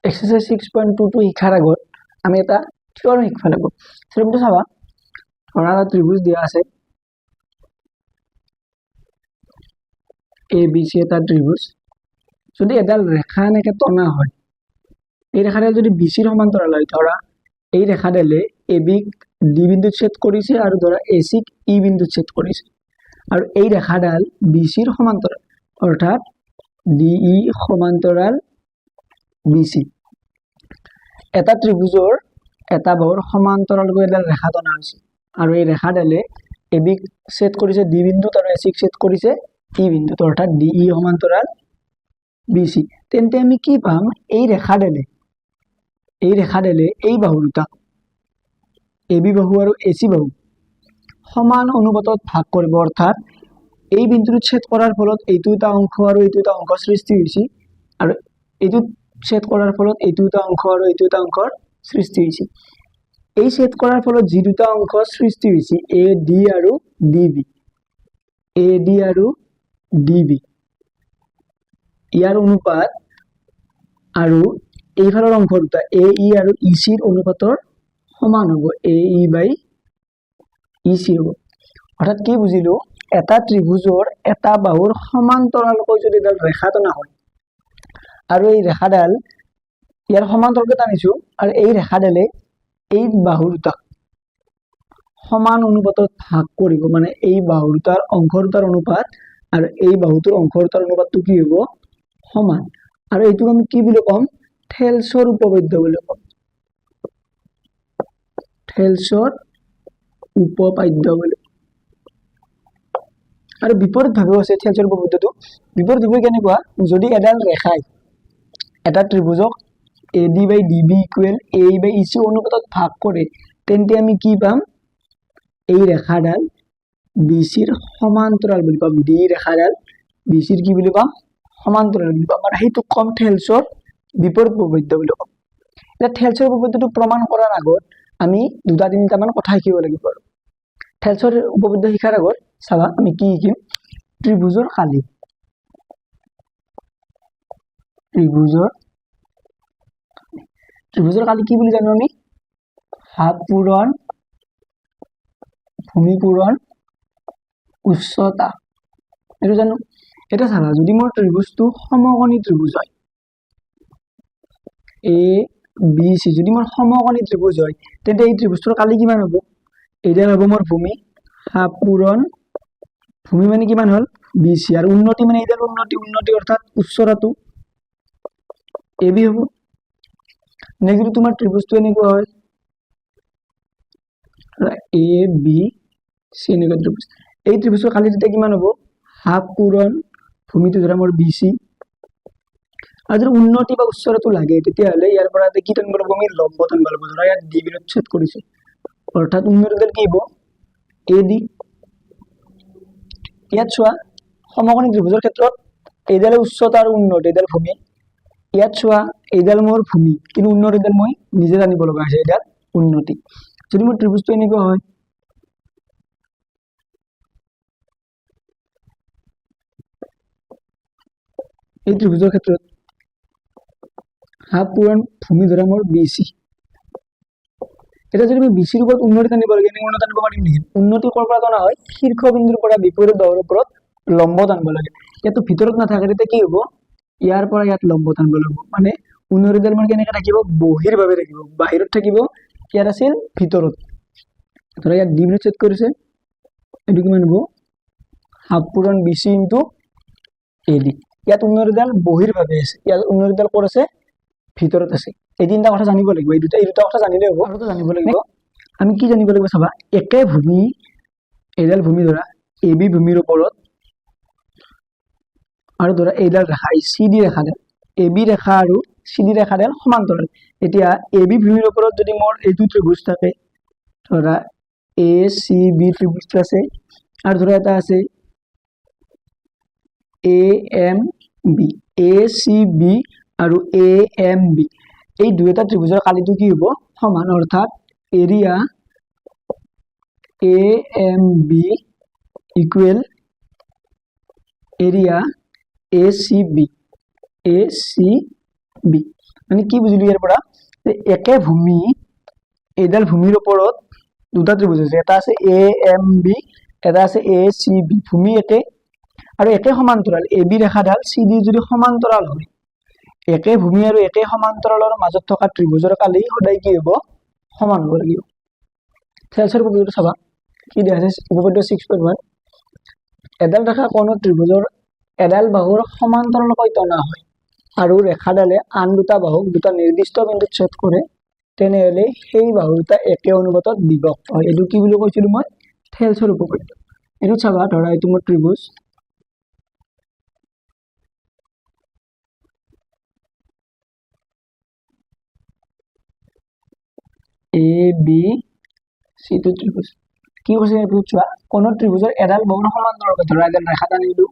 Exercise 6.22 শিকাৰ আগত আমি এটা থিওৰি শিকিব লাগিব। থিওৰিটো চাবা, ধৰা এটা ত্ৰিভুজ দিয়া আছে, এ বি চি এটা ত্ৰিভুজ। যদি এডাল ৰেখা এনেকে টনা হয়, এই ৰেখাডাল যদি বি চিৰ সমান্তৰাল হয়, ধৰা এই ৰেখাডালে এ বিক ডি বিন্দুত ছেদ কৰিছে আৰু ধৰা এ চিক ই বিন্দুত ছেদ কৰিছে, আৰু এই ৰেখাডাল বি চিৰ সমান্তৰাল, অৰ্থাৎ ডি ই সমান্তৰাল বি চি। এটা ত্ৰিভুজৰ এটা বাহুৰ সমান্তৰালকৈ এডাল ৰেখা টনা হৈছে, আৰু এই ৰেখাডালে এ বিক ছেদ কৰিছে ডি বিন্দুত আৰু এ চিক ছেদ কৰিছে ই বিন্দুত, অৰ্থাৎ ডি ই সমান্তৰাল বি চি। তেন্তে আমি কি পাম, এই ৰেখাডালে এই বাহু দুটা এ বি বাহু আৰু এ চি বাহু সমান অনুপাতত ভাগ কৰিব, অৰ্থাৎ এই বিন্দুটোত ছেদ কৰাৰ ফলত এইটো এটা অংশ আৰু এইটো এটা অংশ সৃষ্টি হৈছে, আৰু এইটোত ছেদ কৰাৰ ফলত এইটো এটা অংশ আৰু এইটো এটা অংশৰ সৃষ্টি হৈছে। এই ছেদ কৰাৰ ফলত যি দুটা অংশ সৃষ্টি হৈছে, এ ডি আৰু ডি বি, এ ডি আৰু ডি বি, ইয়াৰ অনুপাত আৰু এইফালৰ অংশ দুটা এ ই আৰু ই চিৰ অনুপাতৰ সমান হ'ব, এ ই বাই ই চি হ'ব। অৰ্থাৎ কি বুজিলো, এটা ত্ৰিভুজৰ এটা বাহুৰ সমান্তৰালকৈ যদি এডাল ৰেখা টনা হয়, আৰু এই ৰেখাডাল ইয়াৰ সমান্তৰালকৈ টানিছো, আৰু এই ৰেখাডালে এই বাহু দুটাক সমান অনুপাতত ভাগ কৰিব, মানে এই বাহু দুটাৰ অংশ দুটাৰ অনুপাত আৰু এই বাহুটোৰ অংশ দুটাৰ অনুপাতটো কি হ'ব, সমান। আৰু এইটোক আমি কি বুলি ক'ম, থেলছৰ উপপাদ্য বুলি ক'ম, থেলছৰ উপপাদ্য বুলি। আৰু বিপৰীতভাৱেও আছে থেলছৰ উপপাদ্যটো। বিপৰীতভাৱে কেনেকুৱা, যদি এডাল ৰেখাই এটা ত্ৰিভুজক A D by D B equal A E by E C অনুপাতত ভাগ কৰে, তেন্তে আমি কি পাম, এই ৰেখাডাল বি চিৰ সমান্তৰাল বুলি পাম, ডি ৰেখাডাল বি চিৰ কি বুলি পাম, সমান্তৰাল বুলি পাম, আৰু সেইটোক কম থেলছৰ বিপৰীত উপপাদ্য বুলি ক'ম। এতিয়া থেলছৰ উপপাদ্যটো প্ৰমাণ কৰাৰ আগত আমি দুটা তিনিটামান কথা শিকিব লাগিব। আৰু থেলছৰ উপপাদ্য শিকাৰ আগত চাবা, আমি কি শিকিম, ত্ৰিভুজৰ কালি, ত্ৰিভুজৰ কালি কি বুলি জানো আমি, হাত পূৰণ ভূমি পূৰণ উচ্চতা, এইটো জানো। এটা চাবা, যদি মোৰ ত্ৰিভুজটো সমকোণী ত্ৰিভুজ হয়, এ বি চি যদি মোৰ সমকোণী ত্ৰিভুজ হয়, তেন্তে এই ত্ৰিভুজটোৰ কালি কিমান হ'ব, এইডাল হ'ব মোৰ ভূমি, হাফ পূৰণ ভূমি মানে কিমান হ'ল বি চি, আৰু উন্নতি মানে এইডাল উন্নতি অৰ্থাৎ উচ্চতাটো এ বি হ'ব। নেক্সট যদি তোমাৰ ত্ৰিভুজটো এনেকুৱা হয়, এ বি চি এনেকুৱা ত্ৰিভুজ, এই ত্ৰিভুজৰ কালি তেতিয়া কিমান হ'ব, হাফ পূৰণ ভূমিটো ধৰা মোৰ বি চি, আৰু যদি উন্নতি বা উচ্চতাটো লাগে, তেতিয়াহ'লে ইয়াৰ পৰা কি টানিব লাগিব, আমি লম্ব টানিব লাগিব। ধৰা ইয়াত ডি বিন্দুত ছেদ কৰিছে, অৰ্থাৎ উন্নতিডাল কি হ'ব, এ ডি। ইয়াত চোৱা, সমকোণী ত্ৰিভুজৰ ক্ষেত্ৰত এইডালে উচ্চতা আৰু উন্নতি, এইডাল ভূমি। ইয়াত চোৱা, এইডাল মোৰ ভূমি, কিন্তু উন্নতিডাল মই নিজে জানিব লগা হৈছে, এইডাল উন্নতি। যদি মোৰ ত্ৰিভুজটো এনেকুৱা হয়, এই ত্ৰিভুজৰ ক্ষেত্ৰত হাফ পূৰণ ভূমি ধৰা মোৰ বি চি, এতিয়া যদি আমি বি চিৰ ওপৰত উন্নতি টানিব লাগে, এনেকৈ উন্নতি টানিব পাৰিম নেকি, উন্নতি ক'ৰ পৰা টনা হয়, শীৰ্ষবিন্দুৰ পৰা বিপৰীত বাহুৰ ওপৰত লম্ব টানিব লাগে। ইয়াতো ভিতৰত নাথাকে, তেতিয়া কি হ'ব, ইয়াৰ পৰা ইয়াত লম্ব টানিব লাগিব, মানে উন্নতিডাল মোৰ কেনেকৈ থাকিব, বহিৰভাৱে থাকিব, বাহিৰত থাকিব, ইয়াত আছিল ভিতৰত। ধৰা ইয়াত ডি বিন্দুত ছেদ কৰিছে, এইটো কিমান হ'ব, হাফ পূৰণ B C into A D. ইয়াত উন্নতিডাল বহিৰভাৱে আছে, ইয়াত উন্নতিডাল ক'ত আছে, ভিতৰত আছে। এই তিনিটা কথা জানিব লাগিব, এই দুটা কথা জানিলে হ'ব। আৰু জানিব লাগিব, আমি কি জানিব লাগিব চাবা, একে ভূমি, এইডাল ভূমি ধৰা এ বি ভূমিৰ ওপৰত, আৰু ধৰা এইডাল ৰেখা চি ডি ৰেখাডাল, এ বি ৰেখা আৰু চি ডি ৰেখাডাল সমান্তৰাল। এতিয়া এ বি ভূমিৰ ওপৰত যদি মোৰ এইটো ত্ৰিভুজ থাকে, ধৰা এ চি বি ত্ৰিভুজটো আছে, আৰু ধৰা এটা আছে A M B, A C B আৰু এ এম বি, এই দুয়োটা ত্ৰিভুজৰ কালিটো কি হ'ব, সমান, অৰ্থাৎ area A M B equal area A C B, B মানে কি বুজিলো ইয়াৰ পৰা যে একে ভূমি এইডাল ভূমিৰ ওপৰত দুটা ত্ৰিভুজ আছে এটা আছে এ এম বি এটা আছে এ চি বি ভূমি একে আৰু একে সমান্তৰাল এ বি ৰেখাডাল চি ডি যদি সমান্তৰাল হয় একে ভূমি আৰু একে সমান্তৰালৰ মাজত থকা ত্ৰিভুজৰ কালি সদায় কি হ'ব সমান হ'ব লাগিব থেলছৰ উপপাদ্যটো চাবা কি দিয়া আছে উপপাদ্য 6.1 এডাল ৰেখা কোণ ত্ৰিভুজৰ এডাল বাহুৰ সমান্তৰালকৈ টনা হয় আৰু ৰেখাডালে আন দুটা বাহুক দুটা নিৰ্দিষ্ট বিন্দুত ছেদ কৰে তেনেহলে সেই বাহু দুটা একে অনুপাতত বিভক্ত হয় এইটো কি বুলি কৈছিলো মই থেলছৰ উপপাদ্য এইটো চাবা ধৰা এইটো মোৰ ত্ৰিভুজ এ বি সি টো ত্ৰিভুজ কি কৈছে এইটো চোৱা কোণ ত্ৰিভুজৰ এডাল বাহুৰ সমান্তৰালকৈ ধৰা এডাল ৰেখা টানিলো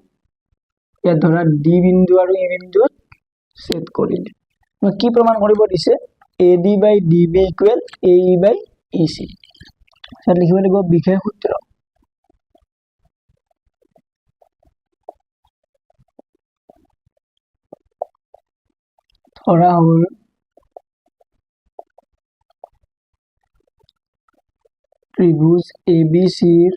ইয়াত ধৰা ডি বিন্দু আৰু ই বিন্দুত ছেদ কৰিলে মই কি প্ৰমাণ কৰিব দিছে AD by DB equal AE by EC তাত লিখিব লাগিব বিশেষ সূত্ৰ ধৰা হ'ল ত্ৰিভুজ ABC ৰ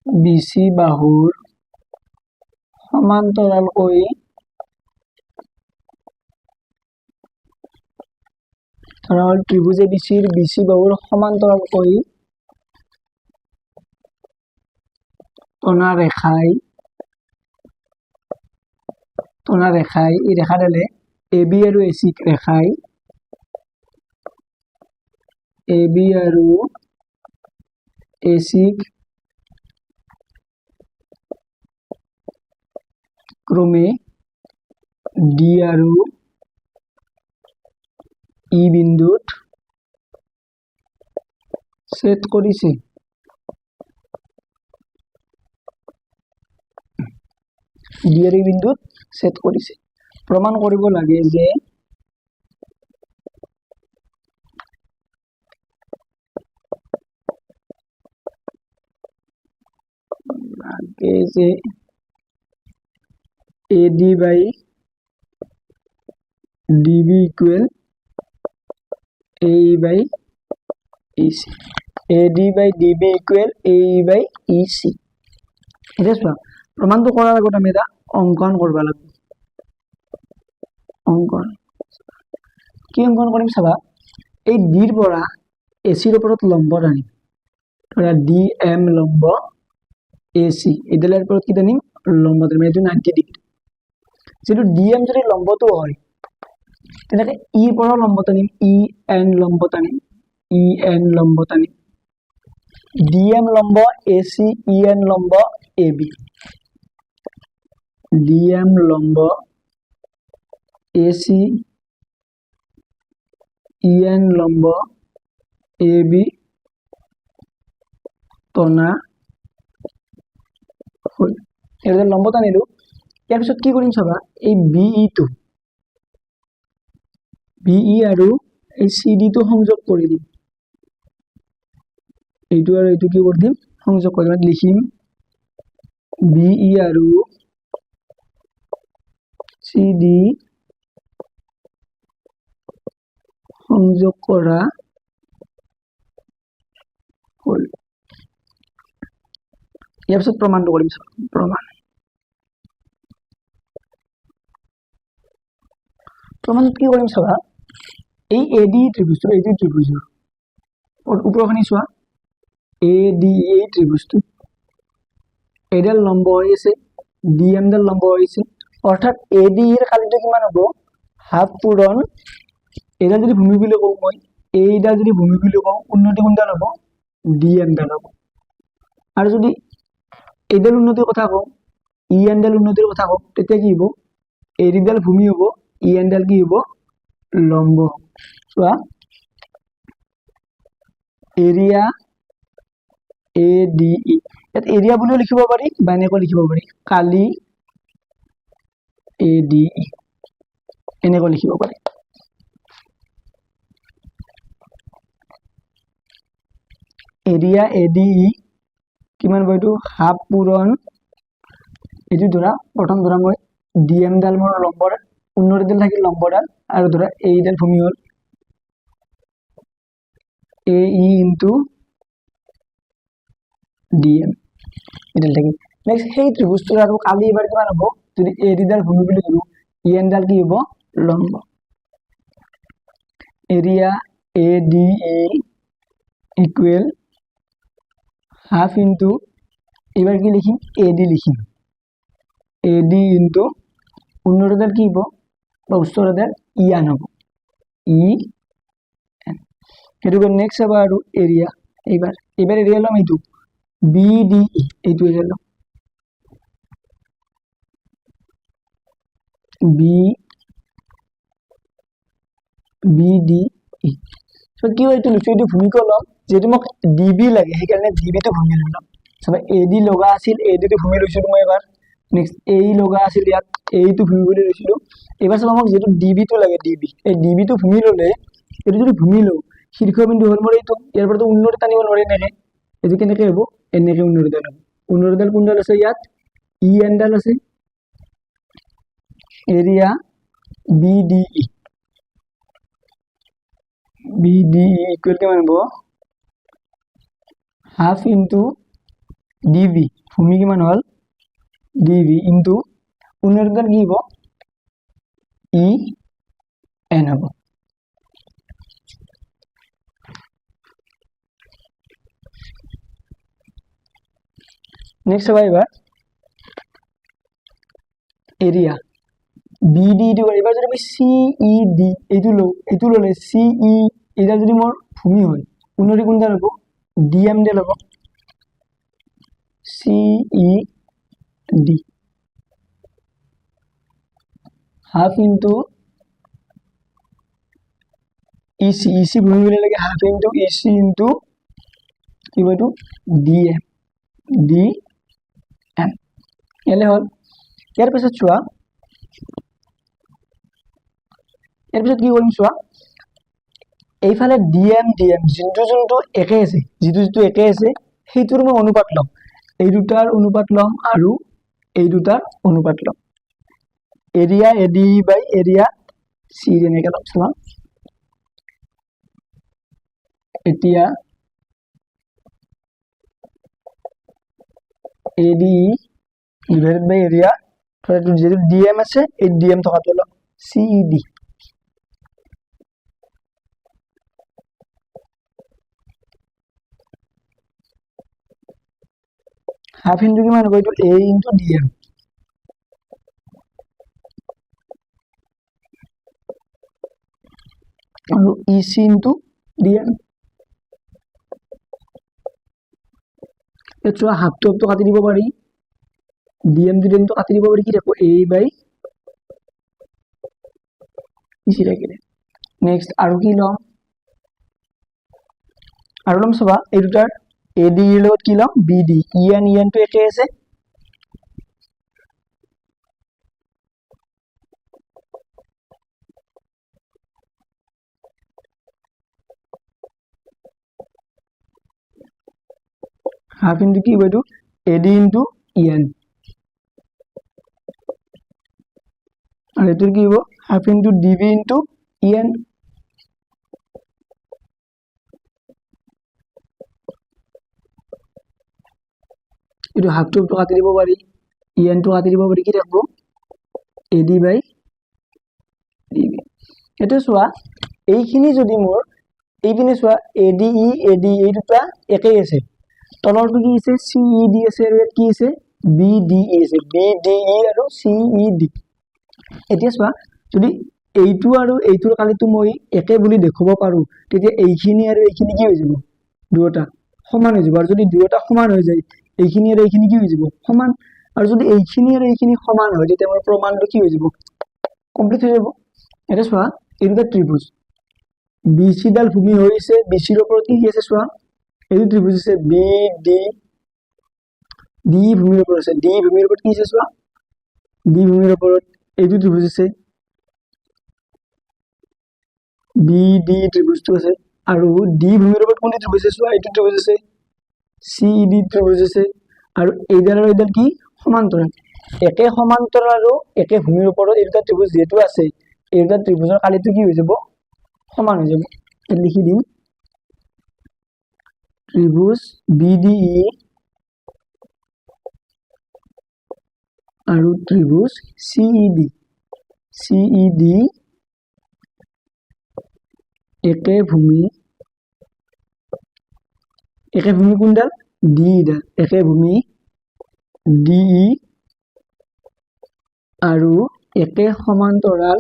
BC বাহুৰ সমান্তৰালকৈ ধৰা হ'ল ত্ৰিভুজ ABC ৰ BC বাহুৰ সমান্তৰালকৈ টনা ৰেখাই এই ৰেখাডালে AB আৰু AC ৰেখাই AB আৰু AC ক্ৰমে D আৰু E বিন্দুত ছেদ কৰিছে D আৰু E বিন্দুত ছেদ কৰিছে প্ৰমাণ কৰিব লাগে যে AD by DB equal AE by EC AD by DB equal AE by EC এটা চোৱা প্ৰমাণটো কৰাৰ আগত আমি এটা অংকন কৰিব লাগিব অংকন কি অংকন কৰিম চাবা এই ডিৰ পৰা এচিৰ ওপৰত লম্ব টানিম ধৰা DM লম্ব AC এডালৰ ওপৰত কি টানিম লম্ব টানিম এইটো 90 ডিগ্ৰী যেটো DM যদি লম্বটো হয় তেনেকে ই পৰা লম্ব টানিম EN লম্ব টানিম EN লম্ব টানিম DM লম্ব AC EN লম্ব AB DM লম্ব AC EN লম্ব AB টনা হল এর লম্ব টানিলো ইয়াৰ পিছত কি কৰিম চাবা এই BE টো BE আৰু এই CD টো সংযোগ কৰি দিম এইটো আৰু এইটো কি কৰি দিম সংযোগ কৰি লিখিম BE আৰু CD সংযোগ কৰা হল ইয়াৰ পিছত প্ৰমাণটো কৰিম প্ৰমাণ কি কৰিম চাবা এই AD ত্ৰিভুজটো এই ত্ৰিভুজৰ উপৰখনি চোৱা ADE এই ত্ৰিভুজটো এডাল লম্ব হৈ আছে DM ডাল লম্ব হৈছে অৰ্থাৎ ADE এৰ কালিটো কিমান হ'ব হাফ পূৰণ এডাল যদি ভূমি বুলি কওঁ মই এইডাল যদি ভূমি বুলি কওঁ উন্নতি কোনডাল হ'ব DM ডাল হ'ব আৰু যদি এইডাল উন্নতিৰ কথা কওঁ EN ডাল উন্নতিৰ কথা কওঁ তেতিয়া কি হ'ব AD ডাল ভূমি হ'ব EN ডাল কি হ'ব লম্ব চোৱা এৰিয়া ADE ইয়াত এৰিয়া বুলিও লিখিব পাৰি বা এনেকৈ লিখিব পাৰি কালি ADE এনেকৈ লিখিব পাৰি এৰিয়া ADE কিমান হ'ব এইটো হাফ পূৰণ এইটো ধৰা প্ৰথম ধৰা মই ডিএম ডাল মোৰ লম্বৰ উন্নতিডাল থাকিল লম্বডাল আৰু ধৰা এইডাল ভূমি হ'ল এ ই ইনটু ডিএম এইডাল থাকিল নেক্সট সেই ত্ৰিভুজটোৰ আৰু কালি এবাৰ কিমান হ'ব যদি এ ডিডাল ভূমি বুলি ধৰো ই এন ডাল কি হ'ব লম্ব area A D a equal half into এবাৰ কি লিখিম এ ডি লিখিম এ ডি ইনটু উন্নতডাল কি হ'ব বা উচ্চতাডাল ই এন হ'ব ই এন সেইটো নেক্সট চাবা আৰু এৰিয়া এইবাৰ এৰিয়া ল'ম এইটো বি ডি ই এইটো এৰিয়া ল'ম B B D E so কি হয় এইটো লিখো এইটো ভূমিকো ল'ম যেহেতু মোক ডিবি লাগে সেইকাৰণে ডিবিটো ভূমি ল'ম চাবা এ ডি লগা আছিল এ ডিটো ভূমি লৈছিলোঁ মই এবাৰ নেক্সট এই লগা আছিল ইয়াত এইটো ভূমি বুলি লৈছিলোঁ এবাৰ চাবা মোক যেহেতু ডিবিটো লাগে ডিবি এই ডিবিটো ভূমি ল'লে এইটো যদি ভূমি লওঁ শীৰ্ষবিন্দু হ'ল মোৰ এইটো ইয়াৰ পৰাতো উন্নতি টানিব নোৱাৰি এনেকৈ এইটো কেনেকৈ হ'ব এনেকৈ উন্নতিডাল হ'ব উন্নতিডাল কোনডাল আছে ইয়াত ই এন ডাল আছে area B D E B D E equal কিমান হ'ব হাফ ইনটু ডিবি ভূমি কিমান হ'ল ডিবি ইনটু উন্নতিডাল কি হ'ব ই এন হ'ব নেক্সট চাবা এবাৰ এৰিয়া বি ডি টো এবাৰ যদি আমি চি ই ডি এইটো লওঁ এইটো ল'লে চি ই এইডাল যদি মোৰ ভূমি হয় উন্নতি কোনডাল হ'ব ডি এম ডাল হ'ব C E D half into E C ভূমি বুলি লাগে half into E C into কি হ'ব এইটো ডি এম এলে হ'ল ইয়াৰ পিছত চোৱা ইয়াৰ পিছত কি কৰিম চোৱা এইফালে ডিএম যোনটো একে আছে যিটো একে আছে সেইটোৰ মই অনুপাত ল'ম এই দুটাৰ অনুপাত ল'ম আৰু এই দুটাৰ অনুপাত ল'ম area AD by area C এনেকৈ ল'ম চোৱা এতিয়া এডি ডিভাইডেড বাই এৰিয়া যেহেতু ডিএম আছে এই ডিএম থকাটো ল'ম C E D half into কিমান হ'ব এইটো এ ইনটু ডিএম আৰু ই চি ইনটু ডিএম চোৱা হাফটো কাটি দিব পাৰি ডিএম ডিএমটো কাটি দিব পাৰি কি থাকো এ বাই ই চি থাকিলে নেক্সট আৰু কি ল'ম আৰু ল'ম চাবা এই দুটাৰ এ ডি ৰ লগত কি ল'ম বি ডি ই এন টো একে আছে হাফ ইনটু কি হ'ব এইটো A D into E N আৰু এইটোৰ কি হ'ব half into D B into E N এইটো হাফটো কাটি দিব পাৰি ই এনটো কাটি দিব পাৰি কি থাকিব A D by D B এইটো চোৱা এইখিনি যদি মোৰ এইপিনে চোৱা এ ডি এই দুটা একেই আছে তলৰটো কি আছে চি ই ডি আছে আৰু ইয়াত কি আছে বি ডি ই আছে বি ডি ই আৰু চি ই ডি এতিয়া চোৱা যদি এইটো আৰু এইটোৰ কালিটো মই একে বুলি দেখুৱাব পাৰো তেতিয়া এইখিনি আৰু এইখিনি কি হৈ যাব দুয়োটা সমান হৈ যাব আৰু যদি দুয়োটা সমান হৈ যায় এইখিনি আৰু এইখিনি কি হৈ যাব সমান আৰু যদি এইখিনি আৰু এইখিনি সমান হয় তেতিয়া মোৰ প্ৰমাণটো কি হৈ যাব কমপ্লিট হৈ যাব এটা চোৱা এই দুটা ত্ৰিভুজ বিসি ডাল ভূমি হৈছে বিসিৰ ওপৰত কি আছে চোৱা এই ত্ৰিভুজ আছে বি ডি ডি ভূমিৰ ওপৰত আছে ডি ভূমিৰ ওপৰত কি আছে চোৱা ডি ভূমিৰ ওপৰত এইটো ত্ৰিভুজ আছে বি ডি ত্ৰিভুজটো আছে আৰু ডি ভূমিৰ ওপৰত কোনটো ত্ৰিভুজ আছে চোৱা এইটো ত্ৰিভুজ আছে চি ডি ত্ৰিভুজ আছে আৰু এইডাল আৰু এইডাল কি সমান্তৰাল একে সমান্তৰাল আৰু একে ভূমিৰ ওপৰত এই দুটা ত্ৰিভুজ যেহেতু আছে, এই দুটা ত্ৰিভুজৰ কালিটো কি হৈ যাব, সমান হৈ যাব। লিখি দিম ত্ৰিভুজ BDE আৰু ত্ৰিভুজ CED একে ভূমি কোনডাল, DE ডাল, একে ভূমি DE আৰু একে সমান্তৰাল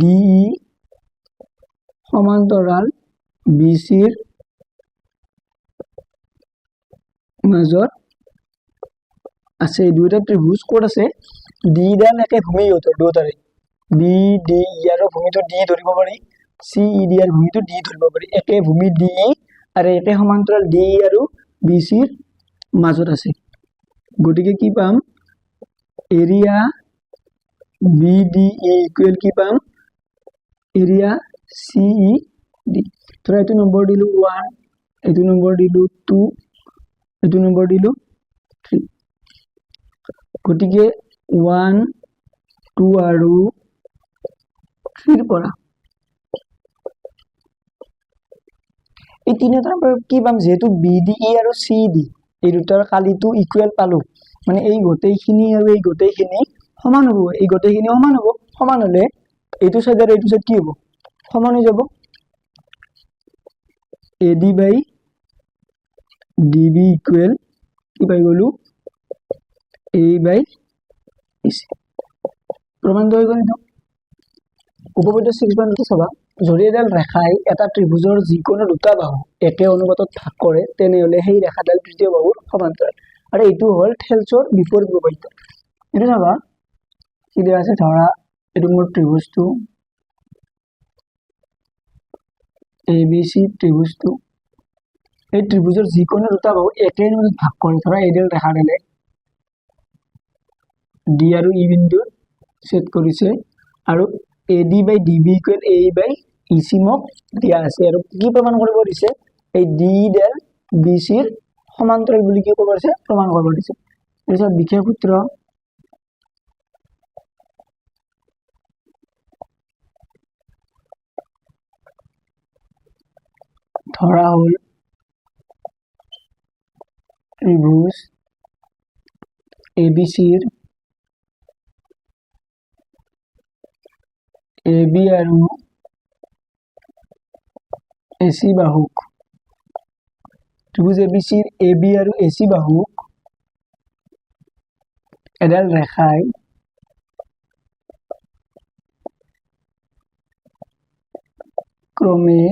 DE সমান্তৰাল BCৰ মাজত আছে। দুটা ত্ৰিভুজ ক'ত আছে, DE ডাল একে ভূমি দুটাৰে, BDE আৰু ভূমিটো DE ধৰিব পাৰি, CED আৰু ভূমিটো DE ধৰিব পাৰি, একে ভূমি DE আৰু একে সমান্তৰাল DE আৰু BCৰ মাজত আছে। গতিকে কি পাম, এৰিয়া BDE ইকুৱেল কি পাম, এৰিয়া CED। ধৰা এইটো নম্বৰ দিলো 1, এইটো নম্বৰ দিলো 2, এইটো নম্বৰ দিলো 3। গতিকে 1, 2 আৰু 3 পৰা এই তিনিটাৰ পৰা কি পাম, যিহেতু BDE আৰু CED এই দুটাৰ কালিটো ইকুৱেল পালো, মানে এই গোটেইখিনি আৰু এই গোটেইখিনি সমান হ'ব, এই গোটেইখিনি সমান হ'ব। সমান হলে এইটো সাইড আৰু এইটো সাইড কি হ'ব, সমান হৈ যাব। AD বাই DB ইকুৱেল কি পাই গলো, A বাই BC। প্ৰমাণটো হৈ গ'ল। এইটো উপপাদ্য 6.2 চাবা, যদি এডাল ৰেখাই এটা ত্ৰিভুজৰ যিকোনো দুটা বাহু একে অনুপাতত ভাগ কৰে তেনেহলে সেই ৰেখাডাল তৃতীয় বাহুৰ সমান্তৰাল। আৰু এইটো হ'ল থেলছৰ বিপৰীত উপপাদ্য। এইটো চাবা কি দিয়া আছে, ধৰা এইটো মোৰ ত্ৰিভুজটো ABC ত্ৰিভুজটো, এই ত্ৰিভুজৰ যিকোনো দুটা বাহু একে অনুপাতত ভাগ কৰে, ধৰা এইডাল ৰেখাডালে D আৰু E বিন্দুত ছেদ কৰিছে আৰু AD by DB equal A by EC মোক দিয়া আছে। আৰু কি প্ৰমাণ কৰিব দিছে, এই DE ডাল BCৰ সমান্তৰাল বুলি কি কৰিব দিছে, প্ৰমাণ কৰিব দিছে। তাৰপিছত বিশেষ সূত্ৰ, ধৰা হ'ল ত্ৰিভুজ ABCৰ AB আৰু AC বাহুক, ত্ৰিভুজ ABCৰ AB আৰু AC বাহুক এডাল ৰেখাই ক্ৰমে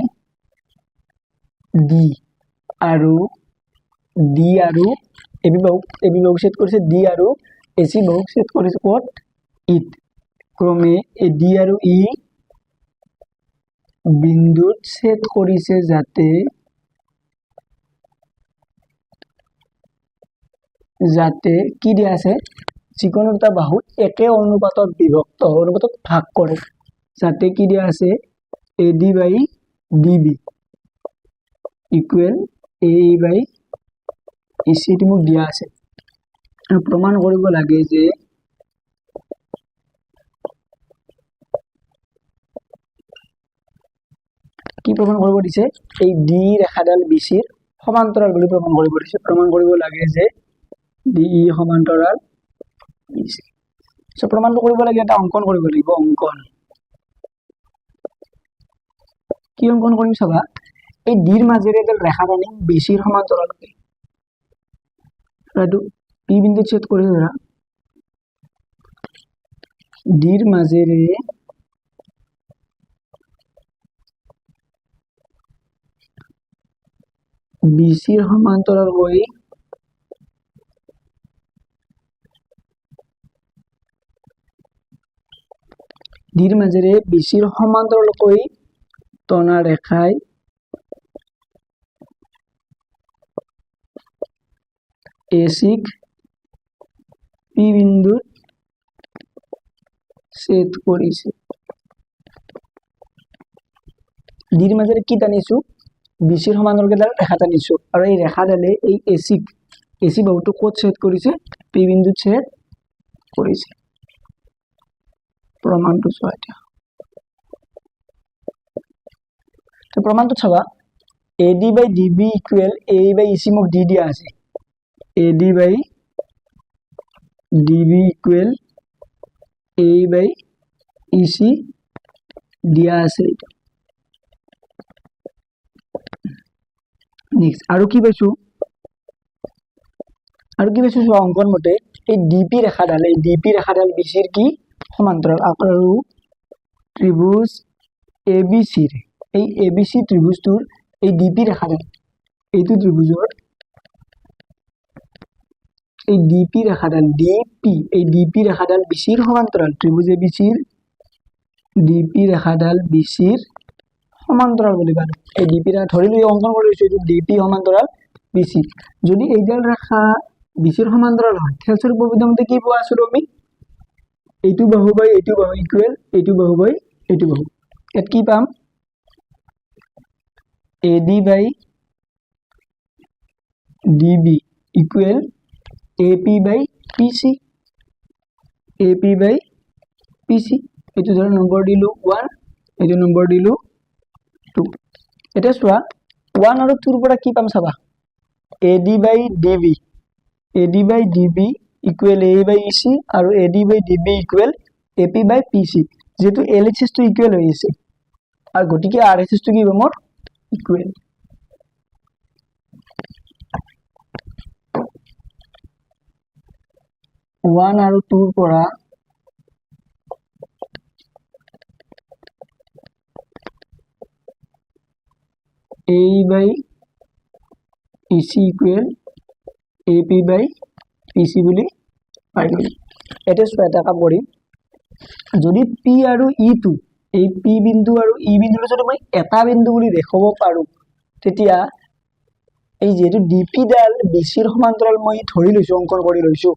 D আৰু AB বাহুক ছেদ কৰিছে, D আৰু AC বাহুক ছেদ কৰিছে ক'ত, ইত। ক্ৰমে D আৰু E বিন্দুত ছেদ কৰিছে যাতে কি দিয়া আছে, যিকোনো দুটা বাহু একে অনুপাতত বিভক্ত, অনুপাতত ভাগ কৰে, যাতে কি দিয়া আছে, AD by DB equal AE by EC মোক দিয়া আছে। আৰু প্ৰমাণ কৰিব লাগে যে কি প্ৰমাণ কৰিব দিছে, এই D ৰেখাডাল BCৰ সমান্তৰাল বুলি প্ৰমাণ কৰিব দিছে। প্ৰমাণ কৰিব লাগে যে DE সমান্তৰাল BC। প্ৰমাণটো কৰিব লাগে, এটা অংকন কৰিব লাগিব। অংকন কি অংকন কৰিম চাবা, এই ডিৰ মাজেৰে এডাল ৰেখা টানি BCৰ সমান্তৰাল এইটো P বিন্দুত ছেদ কৰিছে, ধৰা ডিৰ মাজেৰে BCৰ সমান্তৰাল হৈ ডিৰ মাজেৰে BCৰ সমান্তৰাল হৈ টনা ৰেখাই ACক P বিন্দুত ছেদ কৰিছে। ডিৰ মাজেৰে কি টানিছো, বিচিৰ সমান্তৰালকে ৰেখা টানিছো আৰু এই ৰেখাডালে এই এচি বাহুটো ক'ত ছেদ কৰিছে পি বিন্দুত ছেদ কৰিছে প্ৰমাণটো চোৱা এতিয়া তো প্ৰমাণটো চাবা AD by DB equal A by EC মোক দি দিয়া আছে AD by DB equal A by EC দিয়া আছে এটা নেক্সট আৰু কি পাইছো অঙ্কন মতে এই DP ৰেখাডাল BC ৰ কি সমান্তৰাল আৰু ত্ৰিভুজ ABC ৰ এই ABC ত্ৰিভুজটোৰ এই DP ৰেখাডাল এইটো ত্ৰিভুজৰ এই DP ৰেখাডাল DP ৰেখাডাল BC ৰ সমান্তৰাল ত্ৰিভুজ ABC ৰ DP ৰেখাডাল BC ৰ সমান্তৰাল বুলি পালো এই DP ৰা ধৰিলো এই অঙ্কন কৰিছো এইটো DP সমান্তৰাল BC যদি এইডাল ৰেখা BC ৰ সমান্তৰাল হয় থেলছৰ উপপাদ্যমতে কি পোৱা আছো আমি এইটো বাহু বাই এইটো বাহু ইকুৱেল এইটো বাহু বাই এইটো বাহু এত কি পাম AD by DB equal AP by PC এইটো ধৰ নম্বৰ দিলো 1 এইটো নম্বৰ দিলো 2 এটা চোৱা 1 আৰু 2 ৰ পৰা কি পাম চাবা AD by DB equal A by EC আৰু AD by DB equal AP by PC যেটো LHS টো ইকুৱেল হৈ আছে আৰু গটিকে RHS টো কি হ'ব মোৰ ইকুৱেল ওৱান আৰু 2 ৰ পৰা A by EC equal AP by PC বুলি পাই গলি এটা চোৱা এটা কাম কৰিম যদি P আৰু E টো এই P বিন্দু আৰু E বিন্দুটো যদি মই এটা বিন্দু বুলি দেখাব পাৰো তেতিয়া এই যেটো DP ডাল BC ৰ সমান্তৰাল মই ধৰি লৈছো অঙ্কন কৰি লৈছো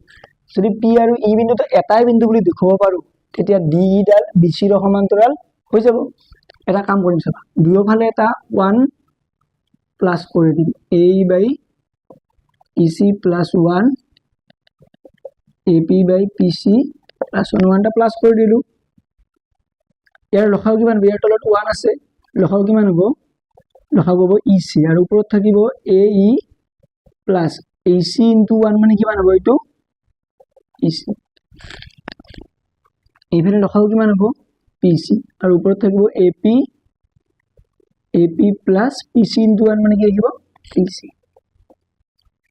যদি P আৰু E বিন্দুটো এটাই বিন্দু বুলি দেখাব পাৰো তেতিয়া DE ডাল BC ৰ সমান্তৰাল হৈ যাব এটা কাম কৰিম চাবা দুয়োফালে এটা 1 প্লাস কৰি দিম A by EC plus 1 AP by PC plus 1 টা প্লাস কৰি দিলু ইয়াৰ লসাগু কিমান বিয়াৰ তলত 1 আছে লসাগু কিমান হ'ব লসাগু হ'ব EC আৰু ওপৰত থাকিব AE plus AC into 1 মানে কিমান হ'ব এটো EC এইফালে লসাগু কিমান হ'ব PC আৰু ওপৰত থাকিব AP plus PC into 1 মানে কি আহিব PC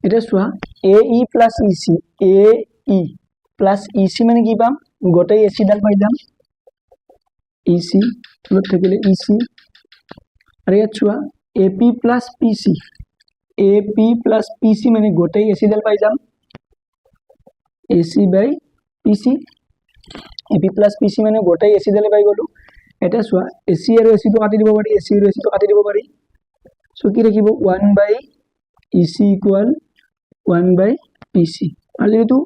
এটা চোৱা AE plus EC AE plus EC মানে কি পাম গোটেই AC ডাল পাই যাম EC তলত থাকিলে EC আৰু ইয়াত চোৱা AP plus PC মানে গোটেই AC ডাল পাই যাম AC by PC AP plus PC মানে গোটেই AC ডালে পাই গলো এটা চোৱা AC আৰু AC টো কাটি দিব পাৰি AC আৰু AC টো কাটি দিব পাৰি সো কি ৰাখিব 1 by EC equal 1 by PC আৰু যেটো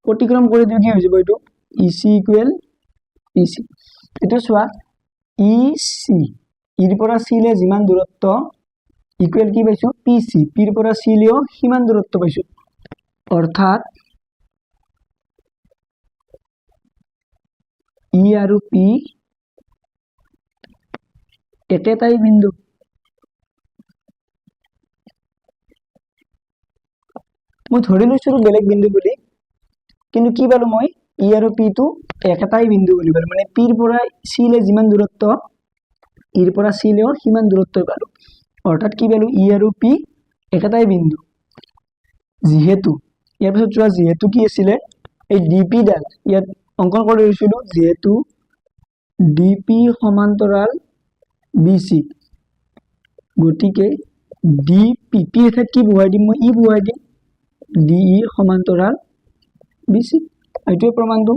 অতিক্ৰম কৰি দিও কি হৈ যাব এটো EC equal PC এটা চোৱা EC ইৰ পৰা C লে যিমান দূৰত্ব ইকুৱেল কি পাইছো PC P ৰ পৰা C লেও সিমান দূৰত্ব পাইছো অৰ্থাৎ E আৰু P একেটাই বিন্দু মই ধৰি লৈছো বেলেগ বিন্দু বুলি কিন্তু কি পালো মই E আৰু P টো একেটাই বিন্দু বুলি পালো মানে P ৰ পৰা C লে যিমান দূৰত্ব E ৰ পৰা C লেও সিমান দূৰত্ব পালো অৰ্থাৎ কি পালো E আৰু P একেটাই বিন্দু যেহেতু ইয়াৰ পিছত চোৱা যেহেতু কি আছিল এই DP ডাল ইয়াত অঙ্কন কৰি লৈছিলো যেহেতু DP সমান্তৰাল BC গটিকে DP P এঠাইত কি বুৱাই দিম মই E বুৱাই দিম DE সমান্তৰাল BC এইটোৱে প্ৰমাণটো